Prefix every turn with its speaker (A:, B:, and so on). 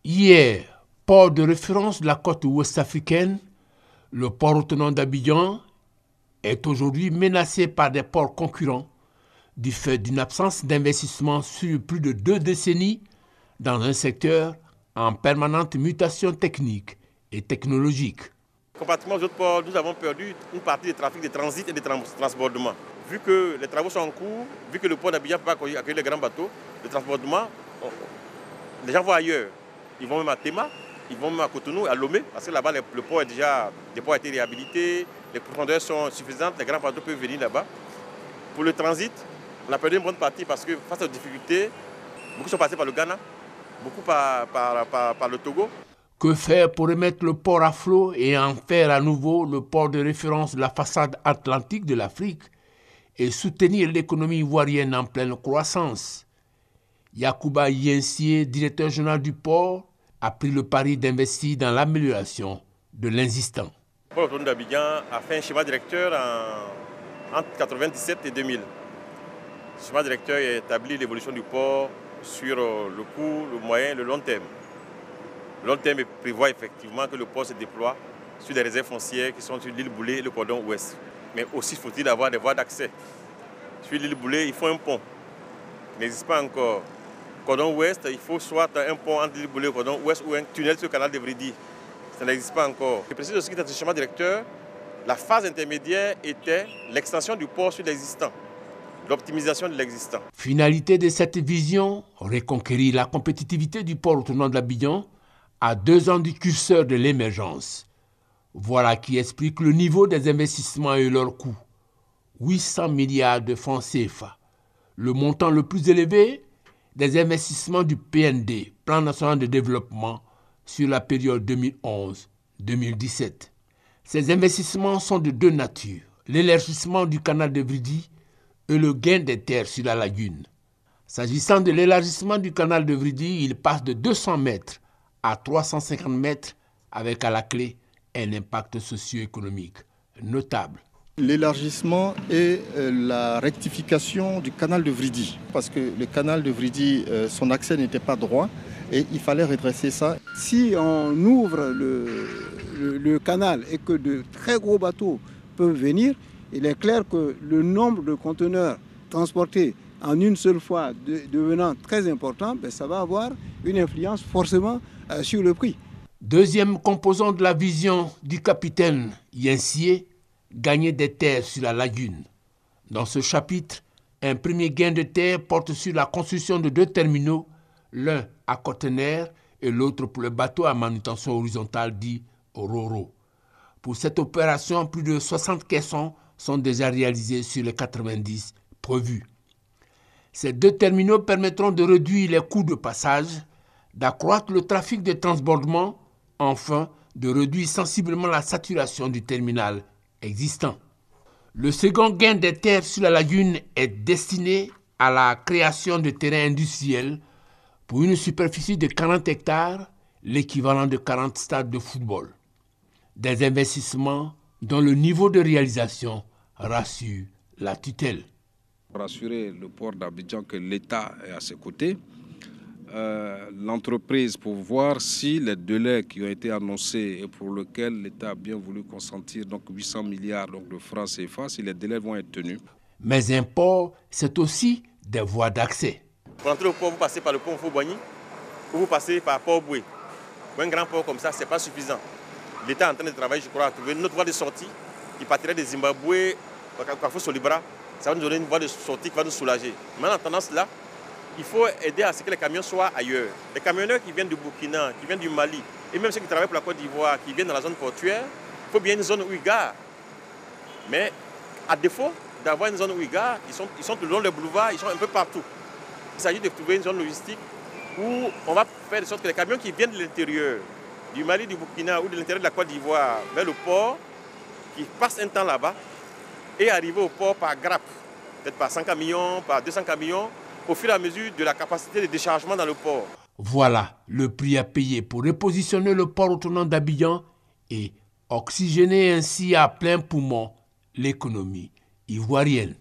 A: Hier, port de référence de la côte ouest africaine, le port autonome d'Abidjan est aujourd'hui menacé par des ports concurrents du fait d'une absence d'investissement sur plus de 2 décennies dans un secteur en permanente mutation technique et technologique.
B: Comparativement aux autres ports, nous avons perdu une partie des trafics de transit et de transbordement. Vu que les travaux sont en cours, vu que le port d'Abidjan ne peut pas accueillir les grands bateaux, le transbordement, les gens vont ailleurs. Ils vont même à Tema, ils vont même à Cotonou, à Lomé, parce que là-bas, le port le port a été réhabilité, les profondeurs sont suffisantes, les grands bateaux peuvent venir là-bas. Pour le transit, on a perdu une bonne partie parce que face aux difficultés, beaucoup sont passés par le Ghana, beaucoup par le Togo.
A: Que faire pour remettre le port à flot et en faire à nouveau le port de référence de la façade atlantique de l'Afrique et soutenir l'économie ivoirienne en pleine croissance? Yacouba Yensié, directeur général du port, a pris le pari d'investir dans l'amélioration de l'existant.
B: Le port autonome d'Abidjan a fait un schéma directeur entre 1997 et 2000. Ce schéma directeur a établi l'évolution du port sur le court, le moyen et le long terme. Le long terme prévoit effectivement que le port se déploie sur des réserves foncières qui sont sur l'île Boulé et le cordon ouest. Mais aussi faut-il avoir des voies d'accès. Sur l'île Boulé, il faut un pont. Il n'existe pas encore. Cordon ouest, il faut soit un pont entre l'île Boulé et le cordon ouest ou un tunnel sur le canal de Vridi. Ça n'existe pas encore. Je précise aussi que dans ce schéma directeur, la phase intermédiaire était l'extension du port sur l'existant, l'optimisation de l'existant.
A: Finalité de cette vision, reconquérir la compétitivité du port autonome d'Abidjan à 2 ans du curseur de l'émergence. Voilà qui explique le niveau des investissements et leur coût. 800 milliards de francs CFA, le montant le plus élevé des investissements du PND, Plan national de développement, sur la période 2011-2017. Ces investissements sont de 2 natures, l'élargissement du canal de Vridi et le gain des terres sur la lagune. S'agissant de l'élargissement du canal de Vridi, il passe de 200 mètres à 350 mètres avec à la clé un impact socio-économique notable.
C: L'élargissement et la rectification du canal de Vridi, parce que le canal de Vridi, son accès n'était pas droit et il fallait redresser ça.
D: Si on ouvre le canal et que de très gros bateaux peuvent venir, il est clair que le nombre de conteneurs transportés en une seule fois devenant très important, ça va avoir une influence forcément sur le prix.
A: Deuxième composant de la vision du capitaine Yensié, gagner des terres sur la lagune. Dans ce chapitre, un premier gain de terre porte sur la construction de 2 terminaux, l'un à conteneurs et l'autre pour le bateau à manutention horizontale dit RoRo. Pour cette opération, plus de 60 caissons sont déjà réalisés sur les 90 prévus. Ces 2 terminaux permettront de réduire les coûts de passage, d'accroître le trafic de transbordement, enfin de réduire sensiblement la saturation du terminal existant. Le second gain des terres sur la lagune est destiné à la création de terrains industriels pour une superficie de 40 hectares, l'équivalent de 40 stades de football. Des investissements dont le niveau de réalisation rassure la tutelle.
E: Pour assurer le port d'Abidjan que l'État est à ses côtés, l'entreprise pour voir si les délais qui ont été annoncés et pour lesquels l'État a bien voulu consentir donc 800 milliards de francs CFA, si les délais vont être tenus.
A: Mais un port, c'est aussi des voies d'accès.
B: Pour entrer au port, vous passez par le pont Fauboigny ou vous passez par Port-Boué. Pour un grand port comme ça, ce n'est pas suffisant. L'État est en train de travailler, je crois, à trouver une autre voie de sortie qui partirait de Zimbabwe, Carrefour Solibra. Ça va nous donner une voie de sortie qui va nous soulager. Mais en attendant cela, il faut aider à ce que les camions soient ailleurs. Les camionneurs qui viennent du Burkina, qui viennent du Mali, et même ceux qui travaillent pour la Côte d'Ivoire, qui viennent dans la zone portuaire, il faut bien une zone où ils garent. Mais à défaut d'avoir une zone où ils garent, ils sont le long des boulevards, ils sont un peu partout. Il s'agit de trouver une zone logistique où on va faire de sorte que les camions qui viennent de l'intérieur, du Mali, du Burkina ou de l'intérieur de la Côte d'Ivoire, vers le port, qui passent un temps là-bas, et arriver au port par grappe, peut-être par 100 camions, par 200 camions, au fur et à mesure de la capacité de déchargement dans le port.
A: Voilà le prix à payer pour repositionner le port autonome d'Abidjan et oxygéner ainsi à plein poumon l'économie ivoirienne.